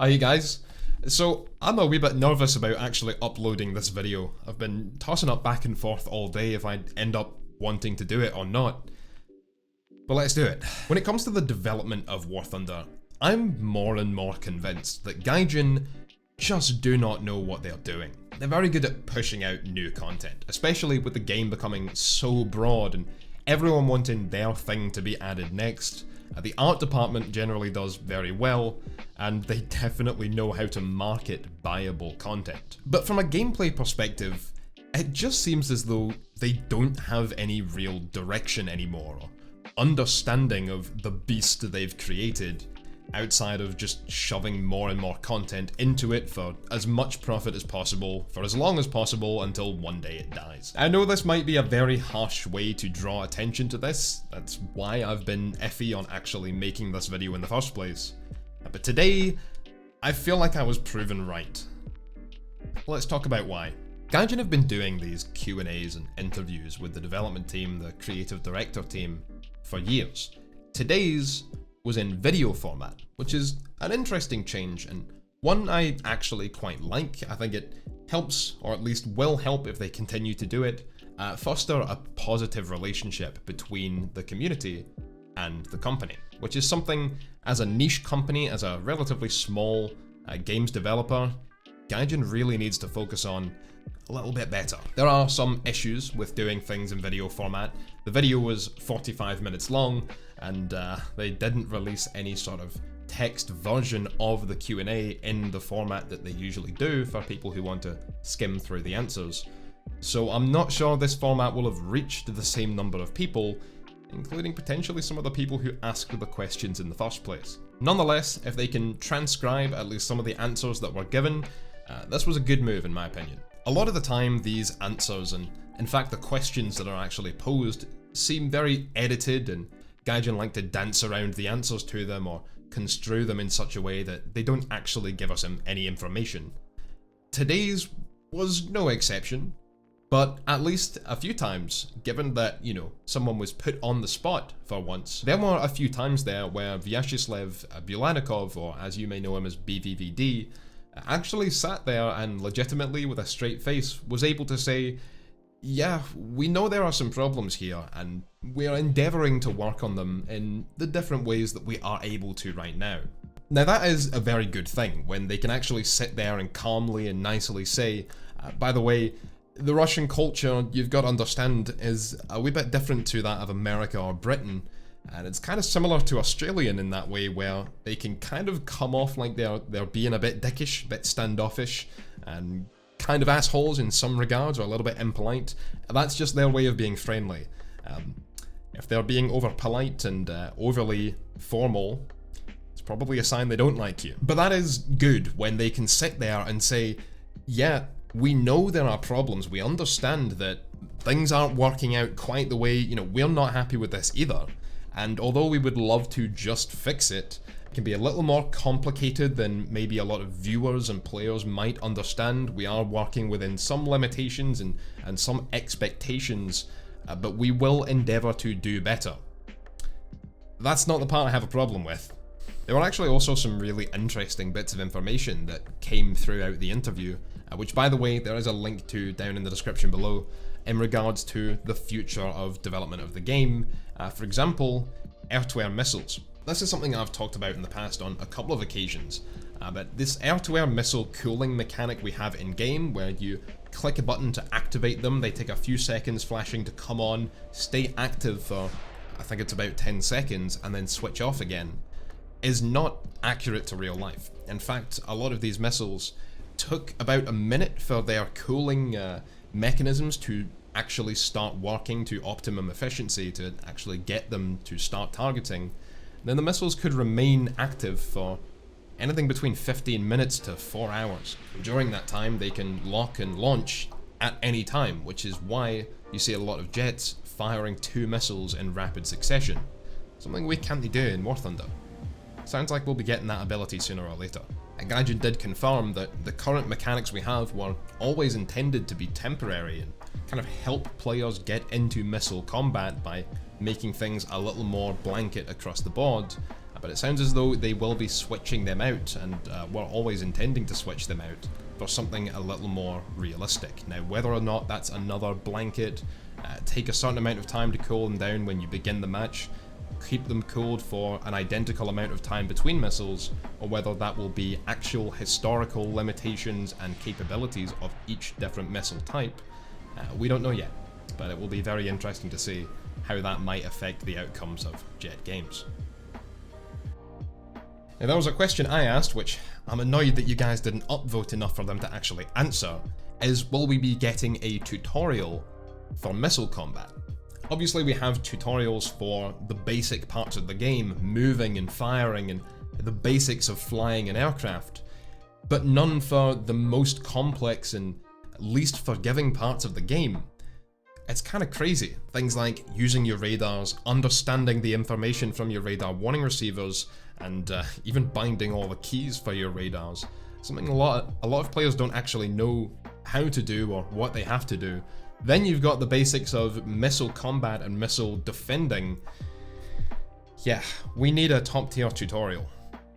Hi you guys. So I'm a wee bit nervous about actually uploading this video. I've been tossing up back and forth all day if I'd end up wanting to do it or not. But let's do it. When it comes to the development of War Thunder, I'm more and more convinced that Gaijin just do not know what they're doing. They're very good at pushing out new content, especially with the game becoming so broad and everyone wanting their thing to be added next. The art department generally does very well, and they definitely know how to market buyable content. But from a gameplay perspective, it just seems as though they don't have any real direction anymore, or understanding of the beast they've created, outside of just shoving more and more content into it for as much profit as possible, for as long as possible, until one day it dies. I know this might be a very harsh way to draw attention to this, that's why I've been iffy on actually making this video in the first place. But today, I feel like I was proven right. Let's talk about why. Gaijin have been doing these Q&As and interviews with the development team, the creative director team, for years. Today's was in video format, which is an interesting change and one I actually quite like. I think it helps, or at least will help if they continue to do it, foster a positive relationship between the community and the company, which is something as a niche company, as a relatively small games developer, Gaijin really needs to focus on a little bit better. There are some issues with doing things in video format. The video was 45 minutes long, and they didn't release any sort of text version of the Q&A in the format that they usually do for people who want to skim through the answers. So I'm not sure this format will have reached the same number of people, including potentially some of the people who asked the questions in the first place. Nonetheless, if they can transcribe at least some of the answers that were given, this was a good move in my opinion. A lot of the time these answers, and in fact the questions that are actually posed, seem very edited, and Gaijin like to dance around the answers to them or construe them in such a way that they don't actually give us any information. Today's was no exception, but at least a few times, given that, you know, someone was put on the spot for once, there were a few times there where Vyacheslav Bulanikov, or as you may know him as BVVD, actually sat there and legitimately, with a straight face, was able to say, yeah, we know there are some problems here, and we're endeavouring to work on them in the different ways that we are able to right now. Now that is a very good thing, when they can actually sit there and calmly and nicely say, by the way, the Russian culture, you've got to understand, is a wee bit different to that of America or Britain, and it's kind of similar to Australian in that way, where they can kind of come off like they're being a bit dickish, a bit standoffish, and kind of assholes in some regards, or a little bit impolite. That's just their way of being friendly. If they're being over polite and overly formal, it's probably a sign they don't like you. But that is good when they can sit there and say, yeah, we know there are problems, we understand that things aren't working out quite the way, you know, we're not happy with this either. And although we would love to just fix it, it can be a little more complicated than maybe a lot of viewers and players might understand. We are working within some limitations and some expectations, but we will endeavour to do better. That's not the part I have a problem with. There were actually also some really interesting bits of information that came throughout the interview, which, by the way, there is a link to down in the description below, in regards to the future of development of the game. For example, air-to-air missiles. This is something I've talked about in the past on a couple of occasions, but this air-to-air missile cooling mechanic we have in-game, where you click a button to activate them, they take a few seconds flashing to come on, stay active for, I think it's about 10 seconds, and then switch off again, is not accurate to real life. In fact, a lot of these missiles took about a minute for their cooling mechanisms to actually start working to optimum efficiency, to actually get them to start targeting. Then the missiles could remain active for anything between 15 minutes to 4 hours. During that time, they can lock and launch at any time, which is why you see a lot of jets firing 2 missiles in rapid succession. Something we can't do in War Thunder. Sounds like we'll be getting that ability sooner or later. And Gaijin did confirm that the current mechanics we have were always intended to be temporary and kind of help players get into missile combat by making things a little more blanket across the board, but it sounds as though they will be switching them out, and we're always intending to switch them out for something a little more realistic. Now, whether or not that's another blanket, take a certain amount of time to cool them down when you begin the match, keep them cooled for an identical amount of time between missiles, or whether that will be actual historical limitations and capabilities of each different missile type, we don't know yet, but it will be very interesting to see how that might affect the outcomes of Jet games. Now, there was a question I asked, which I'm annoyed that you guys didn't upvote enough for them to actually answer, is will we be getting a tutorial for missile combat? Obviously we have tutorials for the basic parts of the game, moving and firing and the basics of flying an aircraft, but none for the most complex and least forgiving parts of the game. It's kind of crazy. Things like using your radars, understanding the information from your radar warning receivers, and even binding all the keys for your radars. Something a lot of players don't actually know how to do or what they have to do. Then you've got the basics of missile combat and missile defending. Yeah, we need a top tier tutorial.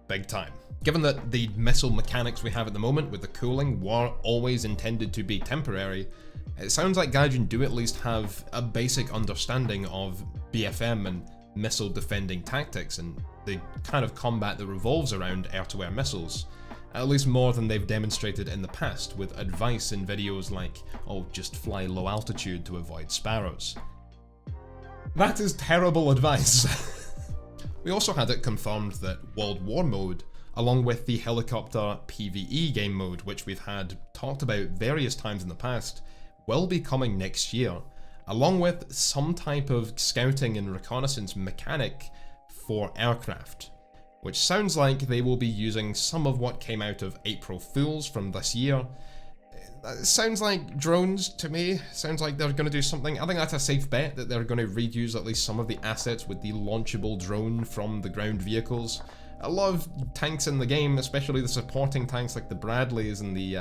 Big time. Given that the missile mechanics we have at the moment with the cooling were always intended to be temporary, it sounds like Gaijin do at least have a basic understanding of BFM and missile defending tactics and the kind of combat that revolves around air-to-air missiles. At least more than they've demonstrated in the past, with advice in videos like, oh, just fly low altitude to avoid sparrows. That is terrible advice. We also had it confirmed that World War mode, along with the helicopter PvE game mode, which we've had talked about various times in the past, will be coming next year, along with some type of scouting and reconnaissance mechanic for aircraft. Which sounds like they will be using some of what came out of April Fools from this year. It sounds like drones to me. Sounds like they're going to do something. I think that's a safe bet that they're going to reuse at least some of the assets with the launchable drone from the ground vehicles. A lot of tanks in the game, especially the supporting tanks like the Bradleys and the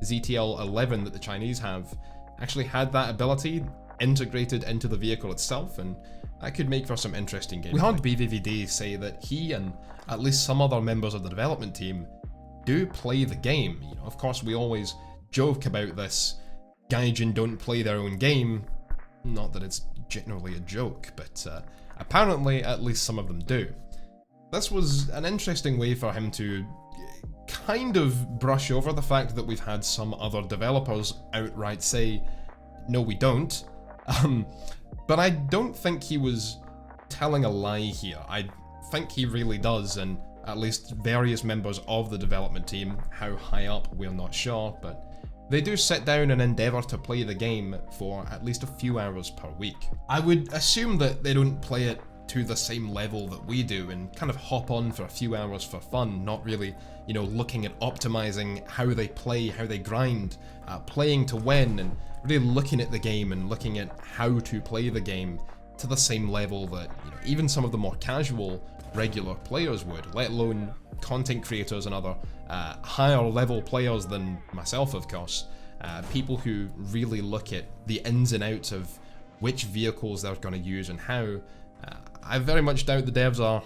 ZTL-11 that the Chinese have, actually had that ability integrated into the vehicle itself, and that could make for some interesting gameplay. We heard BVVD say that he and at least some other members of the development team do play the game. You know, of course, we always joke about this, Gaijin don't play their own game. Not that it's generally a joke, but apparently at least some of them do. This was an interesting way for him to kind of brush over the fact that we've had some other developers outright say, no we don't. But I don't think he was telling a lie here. I think he really does, and at least various members of the development team, how high up we're not sure, but they do sit down and endeavour to play the game for at least a few hours per week. I would assume that they don't play it to the same level that we do and kind of hop on for a few hours for fun, not really, you know, looking at optimizing how they play, how they grind, playing to win, and really looking at the game and looking at how to play the game to the same level that, you know, even some of the more casual, regular players would, let alone content creators and other higher level players than myself, of course. People who really look at the ins and outs of which vehicles they're going to use and how. I very much doubt the devs are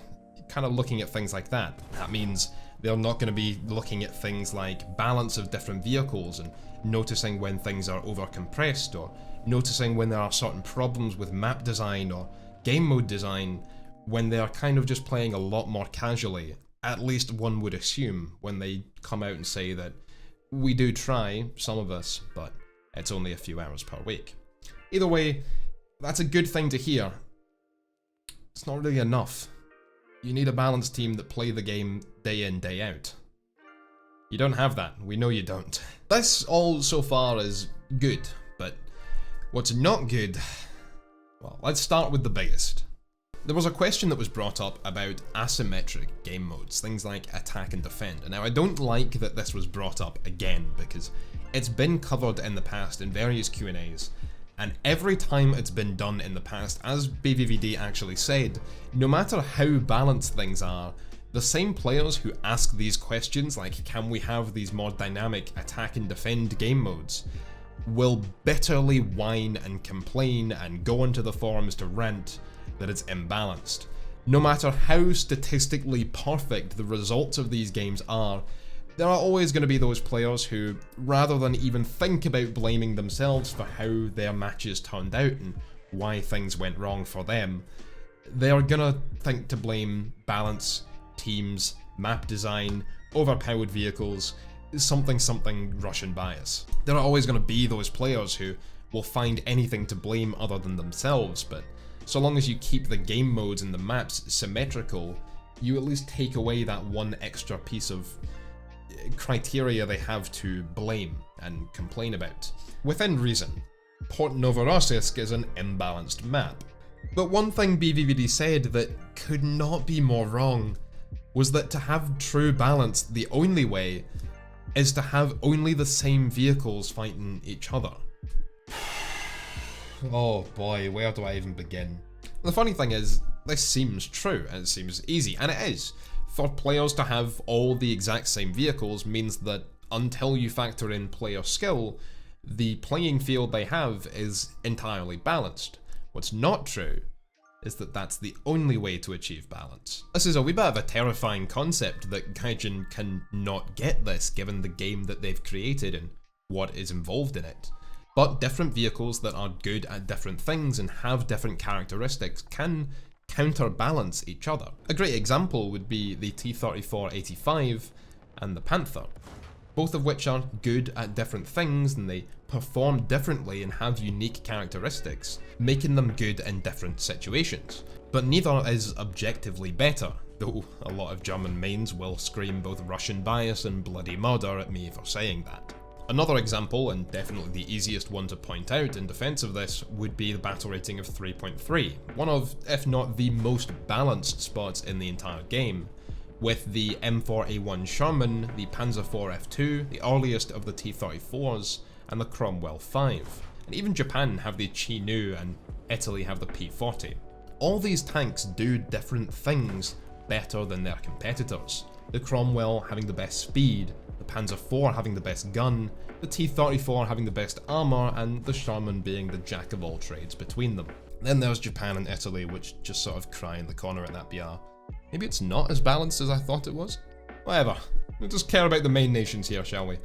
kind of looking at things like that. That means they're not going to be looking at things like balance of different vehicles and noticing when things are over-compressed, or noticing when there are certain problems with map design or game mode design, when they're kind of just playing a lot more casually. At least one would assume when they come out and say that we do try, some of us, but it's only a few hours per week. Either way, that's a good thing to hear. It's not really enough. You need a balanced team that play the game day in, day out. You don't have that. We know you don't. This all so far is good, but what's not good? Well, let's start with the biggest. There was a question that was brought up about asymmetric game modes, things like attack and defend. And now I don't like that this was brought up again, because it's been covered in the past in various Q&As, and every time it's been done in the past, as BVVD actually said, no matter how balanced things are, the same players who ask these questions, like can we have these more dynamic attack and defend game modes, will bitterly whine and complain and go onto the forums to rant that it's imbalanced. No matter how statistically perfect the results of these games are, there are always going to be those players who, rather than even think about blaming themselves for how their matches turned out and why things went wrong for them, they are going to think to blame balance, teams, map design, overpowered vehicles, something Russian bias. There are always going to be those players who will find anything to blame other than themselves, but so long as you keep the game modes and the maps symmetrical, you at least take away that one extra piece of criteria they have to blame and complain about. Within reason, Port Novorossiysk is an imbalanced map. But one thing BVVD said that could not be more wrong was that to have true balance, the only way is to have only the same vehicles fighting each other. Oh boy, where do I even begin? The funny thing is, this seems true, and it seems easy, and it is. For players to have all the exact same vehicles means that until you factor in player skill, the playing field they have is entirely balanced. What's not true is that that's the only way to achieve balance. This is a wee bit of a terrifying concept that Gaijin can not get this given the game that they've created and what is involved in it. But different vehicles that are good at different things and have different characteristics can counterbalance each other. A great example would be the T-34-85 and the Panther, both of which are good at different things and they perform differently and have unique characteristics, making them good in different situations. But neither is objectively better, though a lot of German mains will scream both Russian bias and bloody murder at me for saying that. Another example, and definitely the easiest one to point out in defense of this, would be the battle rating of 3.3, one of, if not the most balanced spots in the entire game, with the M4A1 Sherman, the Panzer IV F2, the earliest of the T-34s, and the Cromwell 5. And even Japan have the Chi-Nu and Italy have the P-40. All these tanks do different things better than their competitors. The Cromwell having the best speed, the Panzer IV having the best gun, the T-34 having the best armour, and the Sherman being the jack of all trades between them. Then there's Japan and Italy, which just sort of cry in the corner at that BR. Maybe it's not as balanced as I thought it was? Whatever, we'll just care about the main nations here, shall we?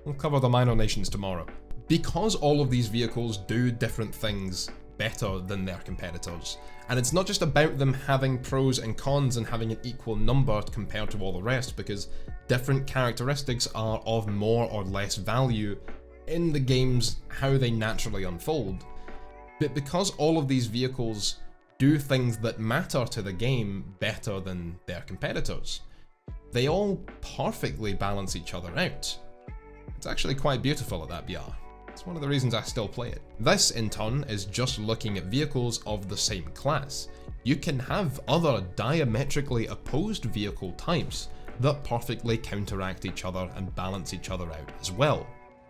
We'll cover the minor nations tomorrow. Because all of these vehicles do different things better than their competitors, and it's not just about them having pros and cons and having an equal number compared to all the rest, because different characteristics are of more or less value in the games how they naturally unfold. But because all of these vehicles do things that matter to the game better than their competitors, they all perfectly balance each other out. It's actually quite beautiful at that BR. It's one of the reasons I still play it. This, in turn, is just looking at vehicles of the same class. You can have other diametrically opposed vehicle types that perfectly counteract each other and balance each other out as well.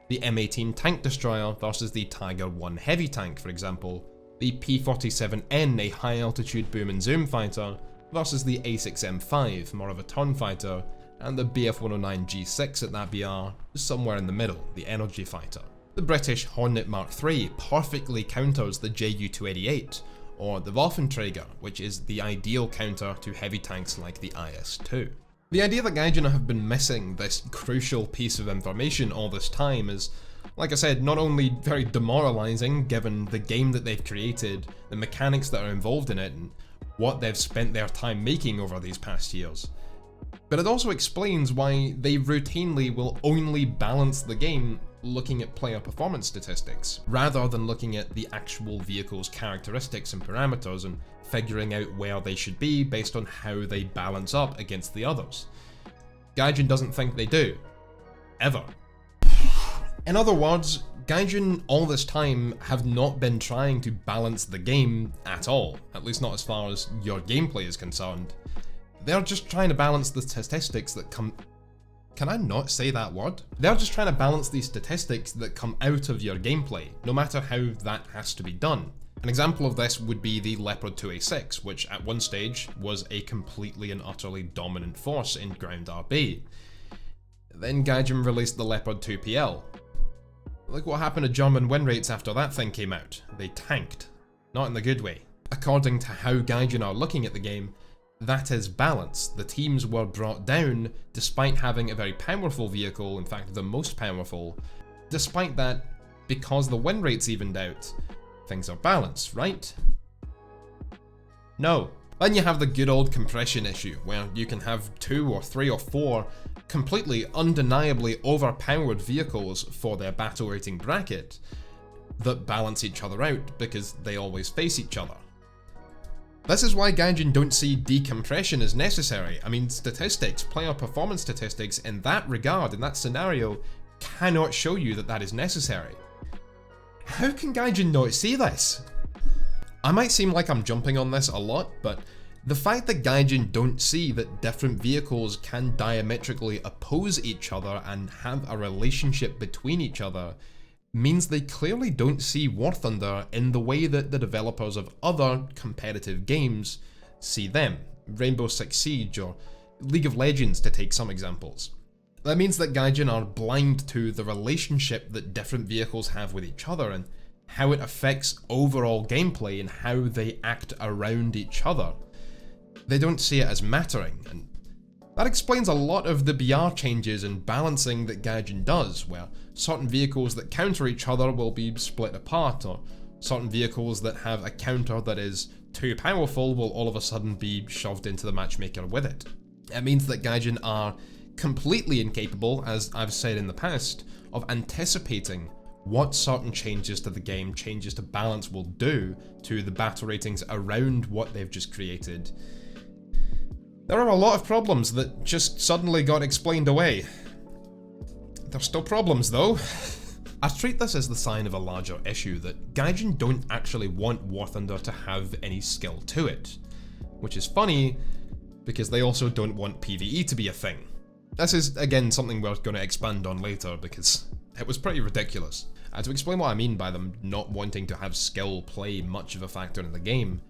The M18 tank destroyer versus the Tiger 1 heavy tank, for example, the P-47N, a high altitude boom and zoom fighter, versus the A6M5, more of a turn fighter, and the Bf-109 G6 at that BR, somewhere in the middle, the energy fighter. The British Hornet Mark III perfectly counters the Ju-288, or the Waffenträger, which is the ideal counter to heavy tanks like the IS-2. The idea that Gaijin have been missing this crucial piece of information all this time is, like I said, not only very demoralizing given the game that they've created, the mechanics that are involved in it, and what they've spent their time making over these past years, but it also explains why they routinely will only balance the game looking at player performance statistics, rather than looking at the actual vehicle's characteristics and parameters and figuring out where they should be based on how they balance up against the others. Gaijin doesn't think they do. Ever. In other words, Gaijin all this time have not been trying to balance the game at all, at least not as far as your gameplay is concerned. They're just trying to balance the statistics that come... Can I not say that word? They're just trying to balance the statistics that come out of your gameplay, no matter how that has to be done. An example of this would be the Leopard 2A6, which at one stage was a completely and utterly dominant force in ground RB. Then Gaijin released the Leopard 2PL. Look what happened to German win rates after that thing came out. They tanked. Not in the good way. According to how Gaijin are looking at the game, that is balance. The teams were brought down despite having a very powerful vehicle, in fact the most powerful. Despite that, because the win rate's evened out, things are balanced, right? No. Then you have the good old compression issue, where you can have 2 or 3 or 4 completely undeniably overpowered vehicles for their battle rating bracket that balance each other out because they always face each other. This is why Gaijin don't see decompression as necessary. I mean, statistics, player performance statistics in that regard, in that scenario, cannot show you that that is necessary. How can Gaijin not see this? I might seem like I'm jumping on this a lot, but the fact that Gaijin don't see that different vehicles can diametrically oppose each other and have a relationship between each other means they clearly don't see War Thunder in the way that the developers of other competitive games see them. Rainbow Six Siege or League of Legends, to take some examples. That means that Gaijin are blind to the relationship that different vehicles have with each other and how it affects overall gameplay and how they act around each other. They don't see it as mattering, and that explains a lot of the BR changes and balancing that Gaijin does, where certain vehicles that counter each other will be split apart, or certain vehicles that have a counter that is too powerful will all of a sudden be shoved into the matchmaker with it. It means that Gaijin are completely incapable, as I've said in the past, of anticipating what certain changes to the game, changes to balance will do to the battle ratings around what they've just created. There are a lot of problems that just suddenly got explained away. They're still problems though. I treat this as the sign of a larger issue that Gaijin don't actually want War Thunder to have any skill to it. Which is funny, because they also don't want PvE to be a thing. This is, again, something we're going to expand on later because it was pretty ridiculous. To explain what I mean by them not wanting to have skill play much of a factor in the game,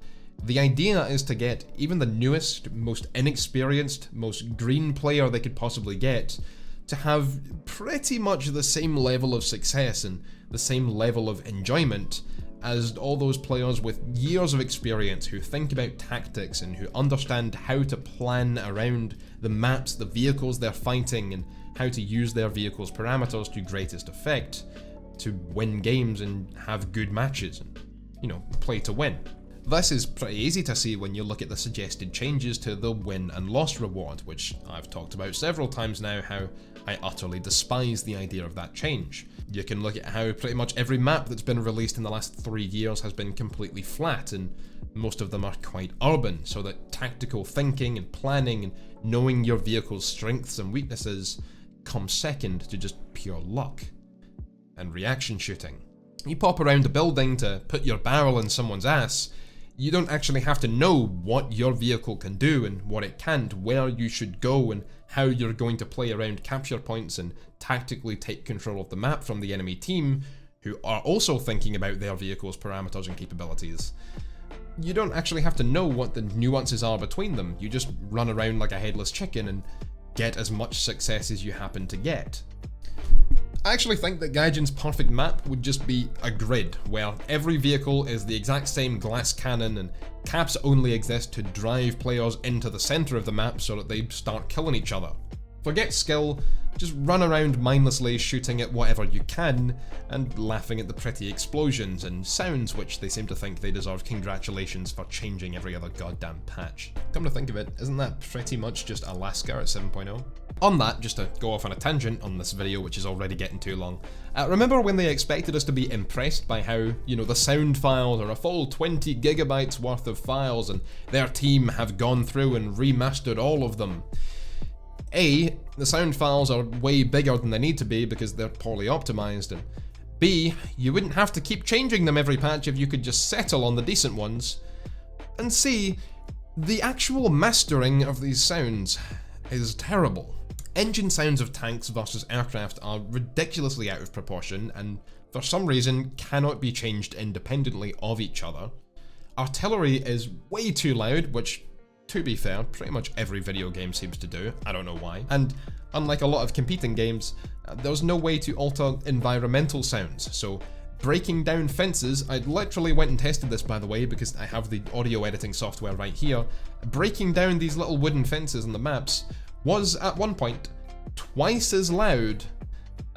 the idea is to get even the newest, most inexperienced, most green player they could possibly get to have pretty much the same level of success and the same level of enjoyment as all those players with years of experience who think about tactics and who understand how to plan around the maps, the vehicles they're fighting, and how to use their vehicles' parameters to greatest effect to win games and have good matches and, play to win. This is pretty easy to see when you look at the suggested changes to the win and loss reward, which I've talked about several times now how I utterly despise the idea of that change. You can look at how pretty much every map that's been released in the last 3 years has been completely flat, and most of them are quite urban, so that tactical thinking and planning and knowing your vehicle's strengths and weaknesses comes second to just pure luck and reaction shooting. You pop around a building to put your barrel in someone's ass, you don't actually have to know what your vehicle can do and what it can't, where you should go and how you're going to play around capture points and tactically take control of the map from the enemy team, who are also thinking about their vehicle's parameters and capabilities. You don't actually have to know what the nuances are between them, you just run around like a headless chicken and get as much success as you happen to get. I actually think that Gaijin's perfect map would just be a grid, where every vehicle is the exact same glass cannon and caps only exist to drive players into the center of the map so that they start killing each other. Forget skill, just run around mindlessly shooting at whatever you can and laughing at the pretty explosions and sounds which they seem to think they deserve congratulations for changing every other goddamn patch. Come to think of it, isn't that pretty much just Alaska at 7.0? On that, just to go off on a tangent on this video, which is already getting too long, remember when they expected us to be impressed by how, the sound files are a full 20 gigabytes worth of files and their team have gone through and remastered all of them? A, the sound files are way bigger than they need to be because they're poorly optimized, and B, you wouldn't have to keep changing them every patch if you could just settle on the decent ones. And C, the actual mastering of these sounds is terrible. Engine sounds of tanks versus aircraft are ridiculously out of proportion and for some reason cannot be changed independently of each other. Artillery is way too loud, which, to be fair, pretty much every video game seems to do, I don't know why. And unlike a lot of competing games, there's no way to alter environmental sounds, so breaking down fences. I literally went and tested this, by the way, because I have the audio editing software right here. Breaking down these little wooden fences on the maps was, at one point, twice as loud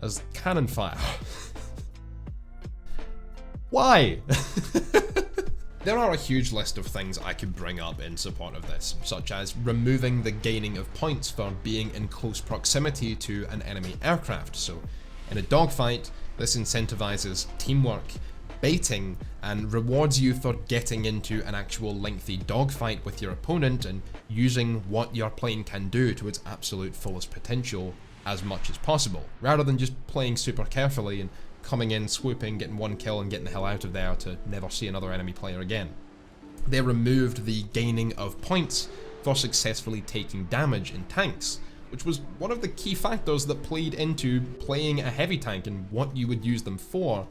as cannon fire. Why? There are a huge list of things I could bring up in support of this, such as removing the gaining of points for being in close proximity to an enemy aircraft. So in a dogfight, this incentivizes teamwork, baiting, and rewards you for getting into an actual lengthy dogfight with your opponent and using what your plane can do to its absolute fullest potential as much as possible, rather than just playing super carefully and coming in, swooping, getting one kill and getting the hell out of there to never see another enemy player again. They removed the gaining of points for successfully taking damage in tanks, which was one of the key factors that played into playing a heavy tank and what you would use them for,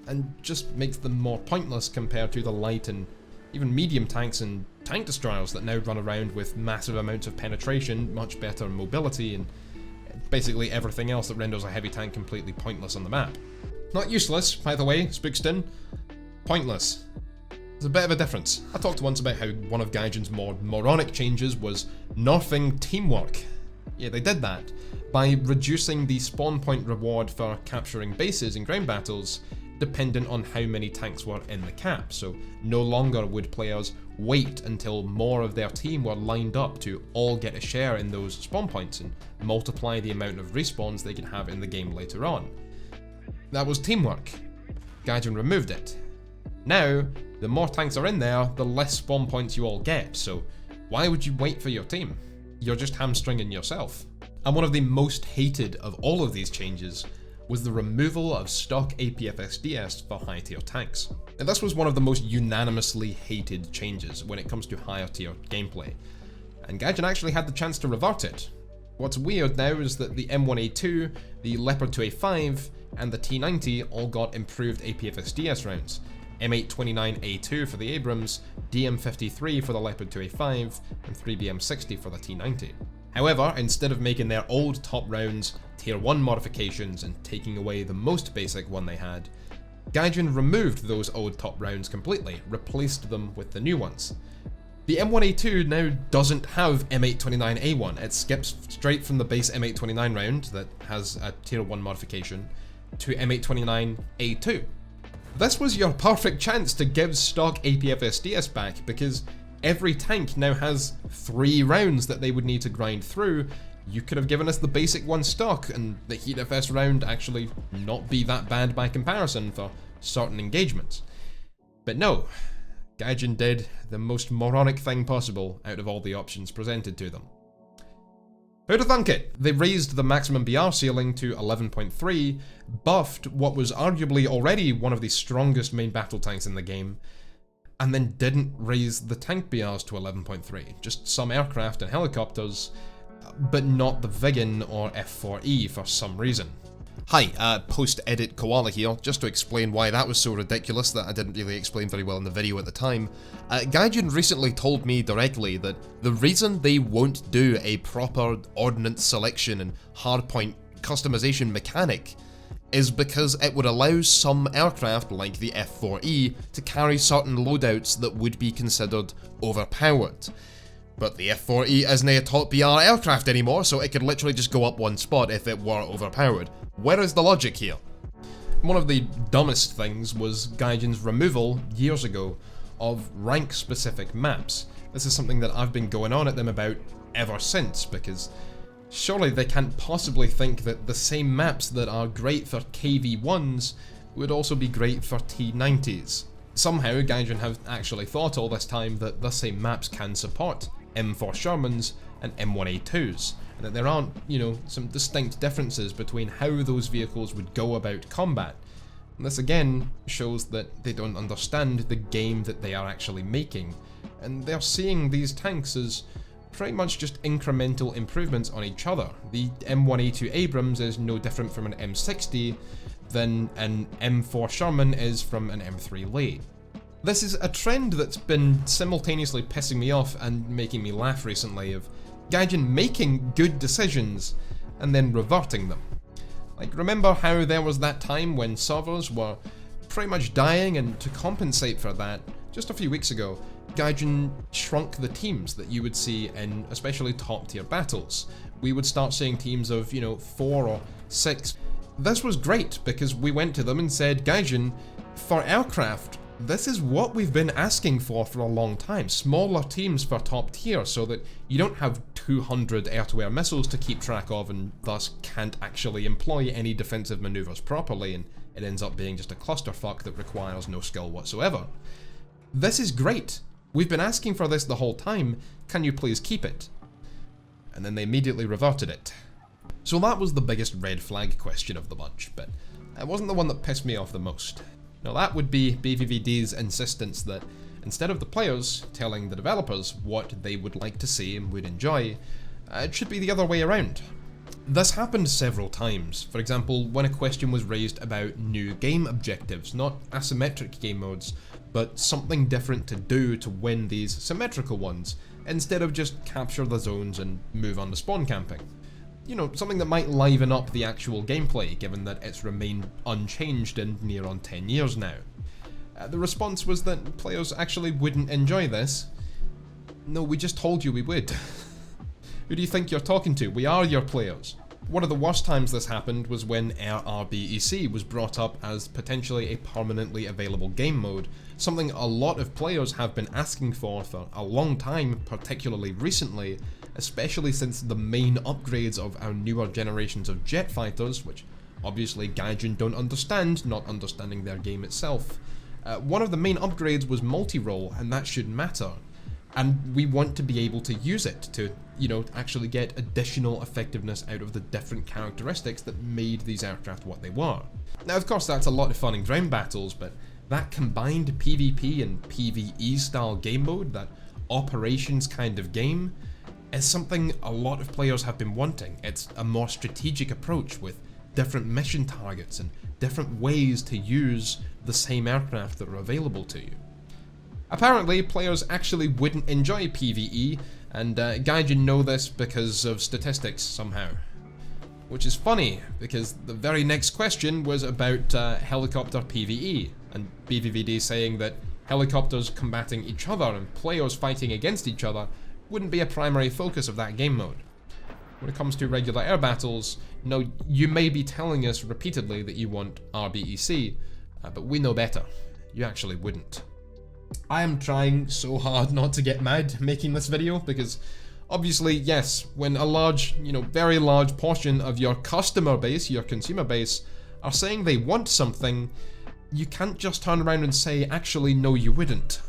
and just makes them more pointless compared to the light and even medium tanks and tank destroyers that now run around with massive amounts of penetration, much better mobility, and basically everything else that renders a heavy tank completely pointless on the map. Not useless, by the way, Spookston. Pointless. There's a bit of a difference. I talked once about how one of Gaijin's more moronic changes was nerfing teamwork. Yeah, they did that by reducing the spawn point reward for capturing bases in ground battles dependent on how many tanks were in the cap. So no longer would players wait until more of their team were lined up to all get a share in those spawn points and multiply the amount of respawns they could have in the game later on. That was teamwork. Gaijin removed it. Now, the more tanks are in there, the less spawn points you all get, so why would you wait for your team? You're just hamstringing yourself. And one of the most hated of all of these changes was the removal of stock APFSDS for high tier tanks. And this was one of the most unanimously hated changes when it comes to higher tier gameplay. And Gaijin actually had the chance to revert it. What's weird now is that the M1A2, the Leopard 2A5, and the T90 all got improved APFSDS rounds. M829A2 for the Abrams, DM53 for the Leopard 2A5, and 3BM60 for the T90. However, instead of making their old top rounds tier 1 modifications and taking away the most basic one they had, Gaijin removed those old top rounds completely, replaced them with the new ones. The M1A2 now doesn't have M829A1, it skips straight from the base M829 round that has a tier 1 modification to M829A2. This was your perfect chance to give stock APFSDS back, because every tank now has 3 rounds that they would need to grind through. You could have given us the basic one stock and the Heat FS round actually not be that bad by comparison for certain engagements. But no, Gaijin did the most moronic thing possible out of all the options presented to them. Who'd have thunk it? They raised the maximum BR ceiling to 11.3, buffed what was arguably already one of the strongest main battle tanks in the game, and then didn't raise the tank BRs to 11.3, just some aircraft and helicopters, but not the Viggen or F4E for some reason. Hi, post-edit Koala here, just to explain why that was so ridiculous that I didn't really explain very well in the video at the time. Gaijin recently told me directly that the reason they won't do a proper ordnance selection and hardpoint customization mechanic is because it would allow some aircraft like the F4E to carry certain loadouts that would be considered overpowered. But the F4E isn't a top BR aircraft anymore, so it could literally just go up one spot if it were overpowered. Where is the logic here? One of the dumbest things was Gaijin's removal, years ago, of rank-specific maps. This is something that I've been going on at them about ever since, because surely they can't possibly think that the same maps that are great for KV-1s would also be great for T-90s. Somehow Gaijin have actually thought all this time that the same maps can support M4 Shermans and M1A2s, and that there aren't, some distinct differences between how those vehicles would go about combat. And this again shows that they don't understand the game that they are actually making, and they're seeing these tanks as pretty much just incremental improvements on each other. The M1A2 Abrams is no different from an M60 than an M4 Sherman is from an M3 Lee. This is a trend that's been simultaneously pissing me off and making me laugh recently, of Gaijin making good decisions and then reverting them. Like, remember how there was that time when servers were pretty much dying, and to compensate for that, just a few weeks ago, Gaijin shrunk the teams that you would see in especially top tier battles. We would start seeing teams of, 4 or 6. This was great because we went to them and said, Gaijin, for aircraft, this is what we've been asking for a long time. Smaller teams for top tier so that you don't have 200 air-to-air missiles to keep track of and thus can't actually employ any defensive maneuvers properly, and it ends up being just a clusterfuck that requires no skill whatsoever. This is great. We've been asking for this the whole time. Can you please keep it? And then they immediately reverted it. So that was the biggest red flag question of the bunch, but it wasn't the one that pissed me off the most. Now that would be BVVD's insistence that instead of the players telling the developers what they would like to see and would enjoy, it should be the other way around. This happened several times. For example, when a question was raised about new game objectives, not asymmetric game modes, but something different to do to win these symmetrical ones, instead of just capture the zones and move on to spawn camping. Something that might liven up the actual gameplay, given that it's remained unchanged in near on 10 years now. The response was that players actually wouldn't enjoy this. No, we just told you we would. Who do you think you're talking to? We are your players. One of the worst times this happened was when RBEC was brought up as potentially a permanently available game mode, something a lot of players have been asking for a long time, particularly recently, especially since the main upgrades of our newer generations of jet fighters, which obviously Gaijin don't understand, not understanding their game itself. One of the main upgrades was multi-role, and that should matter. And we want to be able to use it to, actually get additional effectiveness out of the different characteristics that made these aircraft what they were. Now, of course, that's a lot of fun in ground battles, but that combined PvP and PvE style game mode, that operations kind of game, is something a lot of players have been wanting. It's a more strategic approach with different mission targets and different ways to use the same aircraft that are available to you. Apparently, players actually wouldn't enjoy PvE, and Gaijin know this because of statistics somehow. Which is funny, because the very next question was about helicopter PvE, and BVVD saying that helicopters combating each other and players fighting against each other wouldn't be a primary focus of that game mode. When it comes to regular air battles, no, you may be telling us repeatedly that you want RBEC, but we know better. You actually wouldn't. I am trying so hard not to get mad making this video, because obviously, yes, when a large, very large portion of your customer base, your consumer base, are saying they want something, you can't just turn around and say, actually, no, you wouldn't.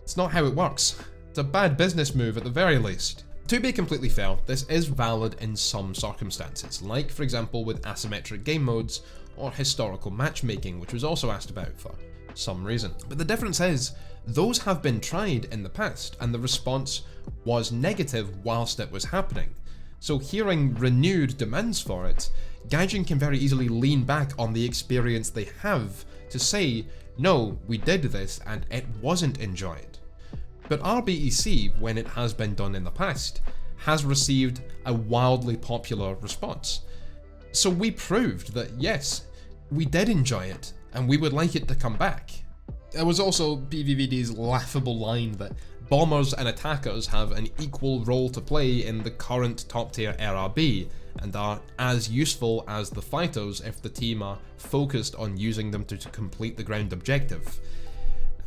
It's not how it works. It's a bad business move at the very least. To be completely fair, this is valid in some circumstances, like for example with asymmetric game modes or historical matchmaking, which was also asked about for some reason. But the difference is, those have been tried in the past, and the response was negative whilst it was happening. So hearing renewed demands for it, Gaijin can very easily lean back on the experience they have to say, no, we did this and it wasn't enjoyed. But RBEC, when it has been done in the past, has received a wildly popular response. So we proved that yes, we did enjoy it, and we would like it to come back. There was also BVVD's laughable line that bombers and attackers have an equal role to play in the current top tier RRB, and are as useful as the fighters if the team are focused on using them to complete the ground objective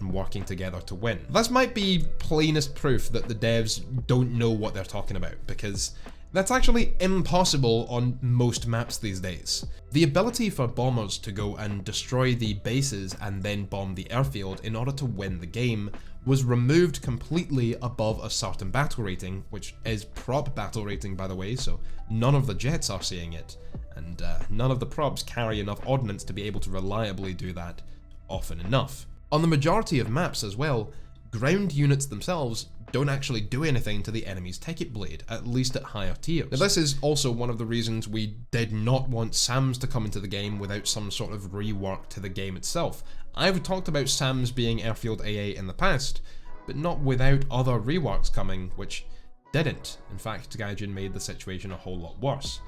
and working together to win. This might be plainest proof that the devs don't know what they're talking about, because that's actually impossible on most maps these days. The ability for bombers to go and destroy the bases and then bomb the airfield in order to win the game was removed completely above a certain battle rating, which is prop battle rating by the way, so none of the jets are seeing it, and none of the props carry enough ordnance to be able to reliably do that often enough. On the majority of maps as well, ground units themselves don't actually do anything to the enemy's ticket blade, at least at higher tiers. Now this is also one of the reasons we did not want SAMs to come into the game without some sort of rework to the game itself. I've talked about SAMs being airfield AA in the past, but not without other reworks coming, which didn't. In fact, Gaijin made the situation a whole lot worse.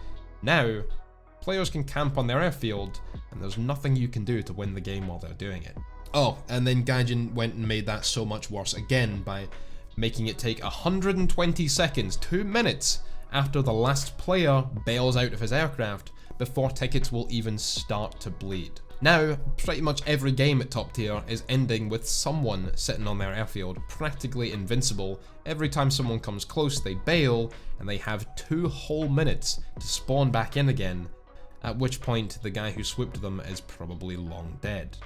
Now, Players can camp on their airfield, and there's nothing you can do to win the game while they're doing it. Oh, and then Gaijin went and made that so much worse again by making it take 120 seconds, 2 minutes, after the last player bails out of his aircraft before tickets will even start to bleed. Now, pretty much every game at top tier is ending with someone sitting on their airfield, practically invincible. Every time someone comes close, they bail, and they have 2 whole minutes to spawn back in again, at which point the guy who swooped them is probably long dead.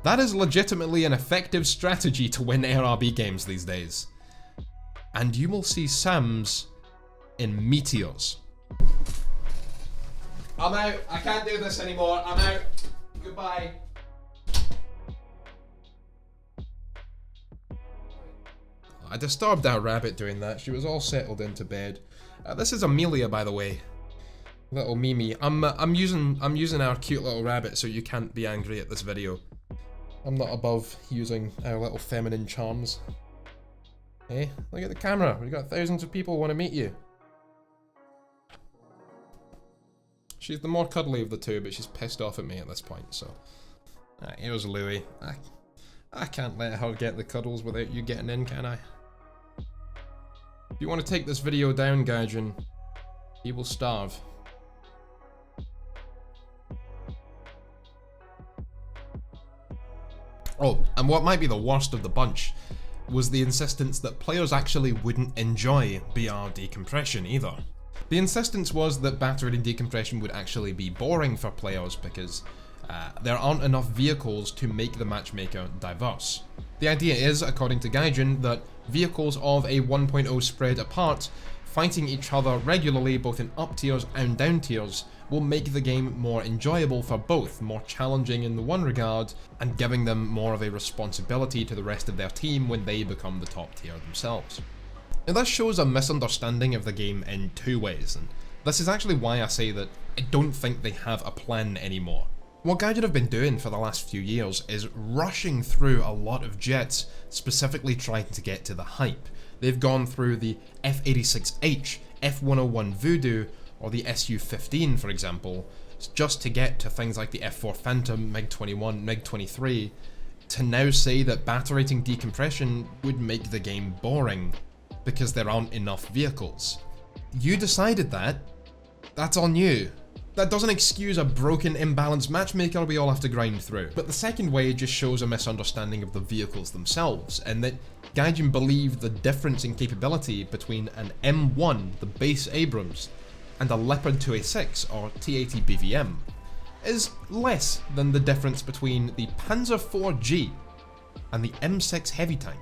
That is legitimately an effective strategy to win RRB games these days. And you will see SAMs in meteors. I'm out. I can't do this anymore. I'm out. Goodbye. I disturbed our rabbit doing that. She was all settled into bed. This is Amelia, by the way. Little Mimi. I'm using our cute little rabbit, so you can't be angry at this video. I'm not above using our little feminine charms. Hey, look at the camera. We've got thousands of people who want to meet you. She's the more cuddly of the two, but she's pissed off at me at this point, so. Alright, here's Louie. I can't let her get the cuddles without you getting in, can I? If you want to take this video down, Gaijin, he will starve. Oh, and what might be the worst of the bunch was the insistence that players actually wouldn't enjoy BR decompression either. The insistence was that battery decompression would actually be boring for players because there aren't enough vehicles to make the matchmaker diverse. The idea is, according to Gaijin, that vehicles of a 1.0 spread apart, fighting each other regularly both in up tiers and down tiers, will make the game more enjoyable for both, more challenging in the one regard, and giving them more of a responsibility to the rest of their team when they become the top tier themselves. Now this shows a misunderstanding of the game in 2 ways, and this is actually why I say that I don't think they have a plan anymore. What Gaijin have been doing for the last few years is rushing through a lot of jets, specifically trying to get to the hype. They've gone through the F-86H, F-101 Voodoo, or the Su-15 for example, just to get to things like the F-4 Phantom, MiG-21, MiG-23, to now say that battle rating decompression would make the game boring, because there aren't enough vehicles. You decided that. That's on you. That doesn't excuse a broken, imbalanced matchmaker we all have to grind through. But the second way just shows a misunderstanding of the vehicles themselves, and that Gaijin believe the difference in capability between an M1, the base Abrams, and a Leopard 2A6 or T-80 BVM is less than the difference between the Panzer IV-G and the M6 heavy tank,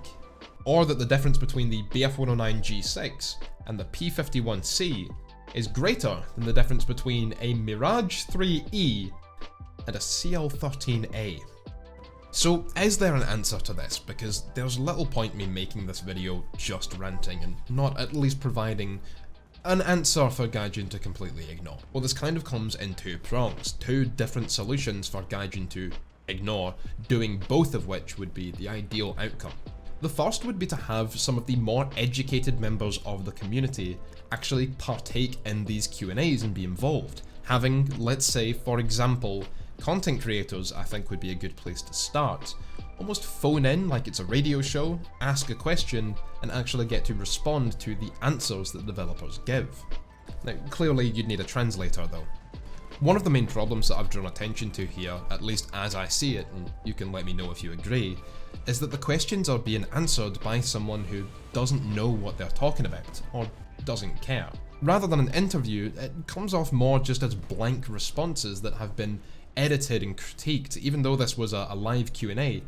or that the difference between the Bf-109 G6 and the P-51C is greater than the difference between a Mirage 3E and a CL-13A. So is there an answer to this? Because there's little point me making this video just ranting and not at least providing an answer for Gaijin to completely ignore. Well, this kind of comes in 2 prongs, 2 different solutions for Gaijin to ignore, doing both of which would be the ideal outcome. The first would be to have some of the more educated members of the community actually partake in these Q&As and be involved. Having, let's say, for example, content creators I think would be a good place to start. Almost phone in like it's a radio show, ask a question, and actually get to respond to the answers that developers give. Now, clearly you'd need a translator though. One of the main problems that I've drawn attention to here, at least as I see it, and you can let me know if you agree, is that the questions are being answered by someone who doesn't know what they're talking about, or doesn't care. Rather than an interview, it comes off more just as blank responses that have been edited and critiqued, even though this was a live Q&A,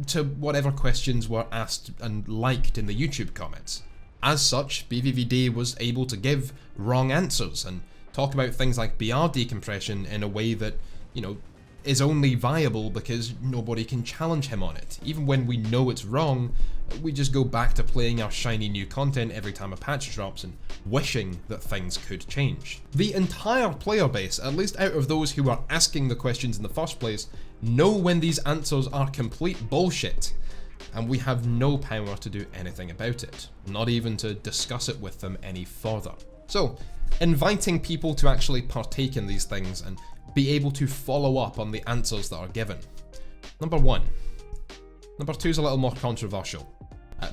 to whatever questions were asked and liked in the YouTube comments. As such, BVVD was able to give wrong answers and talk about things like BR decompression in a way that, you know, is only viable because nobody can challenge him on it. Even when we know it's wrong, we just go back to playing our shiny new content every time a patch drops and wishing that things could change. The entire player base, at least out of those who are asking the questions in the first place, know when these answers are complete bullshit, and we have no power to do anything about it, not even to discuss it with them any further. So, inviting people to actually partake in these things and be able to follow up on the answers that are given. Number 1. Number 2 is a little more controversial.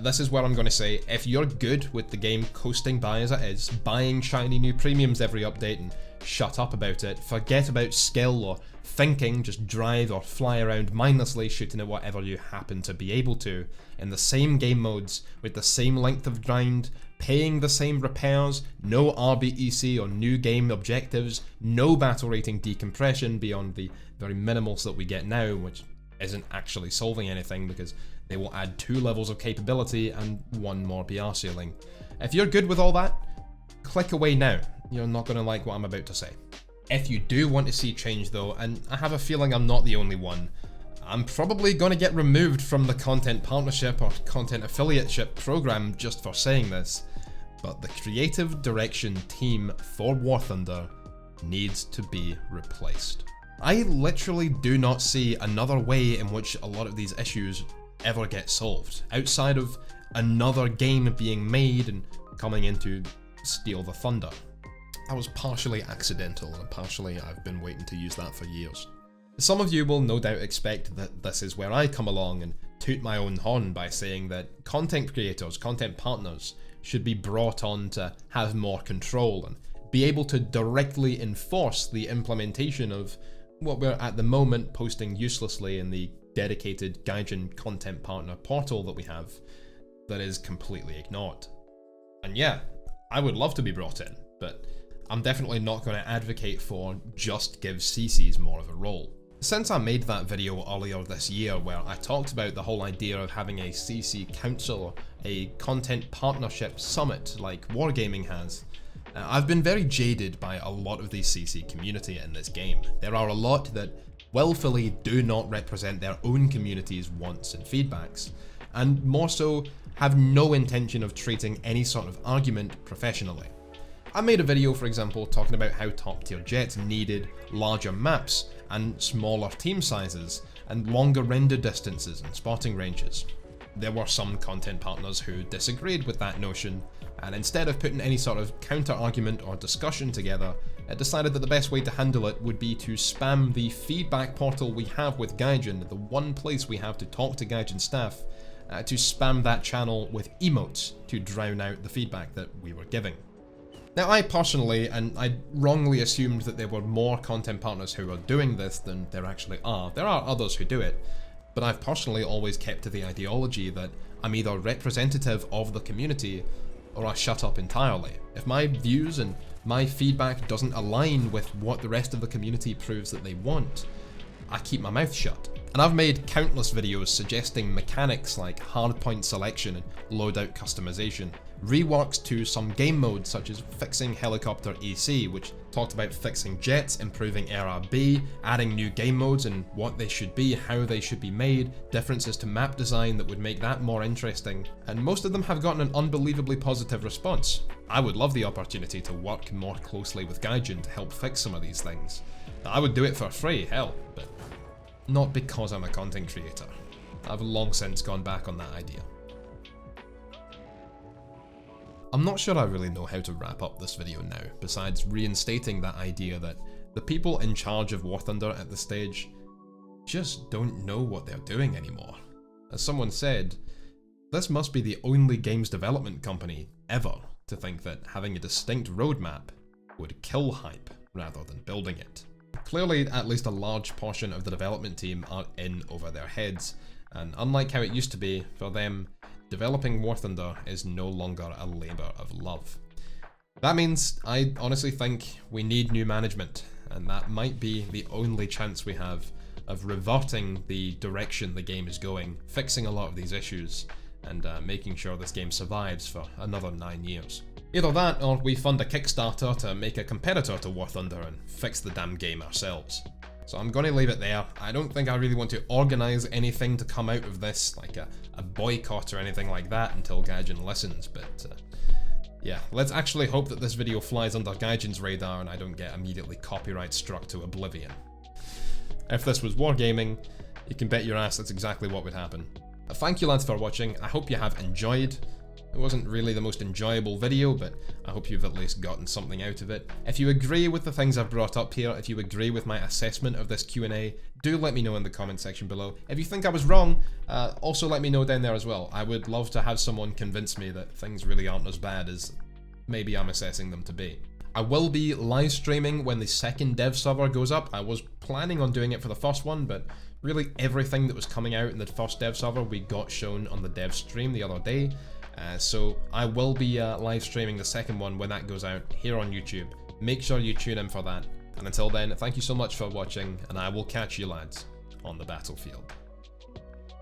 This is where I'm going to say, if you're good with the game coasting by as it is, buying shiny new premiums every update and shut up about it, forget about skill or thinking, just drive or fly around mindlessly shooting at whatever you happen to be able to, in the same game modes, with the same length of grind, paying the same repairs, no RBEC or new game objectives, no battle rating decompression beyond the very minimals that we get now, which isn't actually solving anything because they will add 2 levels of capability and 1 more BR ceiling. If you're good with all that, click away now. You're not going to like what I'm about to say. If you do want to see change though, and I have a feeling I'm not the only one, I'm probably going to get removed from the content partnership or content affiliateship program just for saying this, but the creative direction team for War Thunder needs to be replaced. I literally do not see another way in which a lot of these issues ever get solved, outside of another game being made and coming in to steal the thunder. That was partially accidental, and partially I've been waiting to use that for years. Some of you will no doubt expect that this is where I come along and toot my own horn by saying that content creators, content partners, should be brought on to have more control and be able to directly enforce the implementation of what we're at the moment posting uselessly in the dedicated Gaijin content partner portal that we have that is completely ignored. And yeah, I would love to be brought in, but I'm definitely not going to advocate for just give CCs more of a role. Since I made that video earlier this year where I talked about the whole idea of having a CC council or a content partnership summit like Wargaming has, I've been very jaded by a lot of the CC community in this game. There are a lot that willfully do not represent their own community's wants and feedbacks, and more so have no intention of treating any sort of argument professionally. I made a video, for example, talking about how top tier jets needed larger maps and smaller team sizes and longer render distances and spotting ranges. There were some content partners who disagreed with that notion, and instead of putting any sort of counter argument or discussion together, it decided that the best way to handle it would be to spam the feedback portal we have with Gaijin, the one place we have to talk to Gaijin staff, to spam that channel with emotes to drown out the feedback that we were giving. Now I personally, and I wrongly assumed that there were more content partners who were doing this than there actually are. There are others who do it, but I've personally always kept to the ideology that I'm either representative of the community or I shut up entirely. If my views and my feedback doesn't align with what the rest of the community proves that they want, I keep my mouth shut. And I've made countless videos suggesting mechanics like hardpoint selection and loadout customization, reworks to some game modes such as fixing helicopter EC, which talked about fixing jets, improving RRB, adding new game modes and what they should be, how they should be made, differences to map design that would make that more interesting, and most of them have gotten an unbelievably positive response. I would love the opportunity to work more closely with Gaijin to help fix some of these things. I would do it for free, hell, but not because I'm a content creator. I've long since gone back on that idea. I'm not sure I really know how to wrap up this video now, besides reinstating that idea that the people in charge of War Thunder at this stage just don't know what they're doing anymore. As someone said, this must be the only games development company ever to think that having a distinct roadmap would kill hype rather than building it. Clearly, at least a large portion of the development team are in over their heads, and unlike how it used to be, for them, developing War Thunder is no longer a labour of love. That means I honestly think we need new management, and that might be the only chance we have of reverting the direction the game is going, fixing a lot of these issues, and making sure this game survives for another 9 years. Either that, or we fund a Kickstarter to make a competitor to War Thunder and fix the damn game ourselves. So I'm going to leave it there. I don't think I really want to organise anything to come out of this, like a boycott or anything like that until Gaijin listens, but yeah, let's actually hope that this video flies under Gaijin's radar and I don't get immediately copyright struck to oblivion. If this was Wargaming, you can bet your ass that's exactly what would happen. Thank you lads for watching, I hope you have enjoyed. It wasn't really the most enjoyable video, but I hope you've at least gotten something out of it. If you agree with the things I've brought up here, if you agree with my assessment of this Q&A, do let me know in the comment section below. If you think I was wrong, also let me know down there as well. I would love to have someone convince me that things really aren't as bad as maybe I'm assessing them to be. I will be live streaming when the second dev server goes up. I was planning on doing it for the first one, but really everything that was coming out in the first dev server we got shown on the dev stream the other day. So I will be live streaming the second one when that goes out here on YouTube. Make sure you tune in for that. And until then, thank you so much for watching, and I will catch you lads on the battlefield.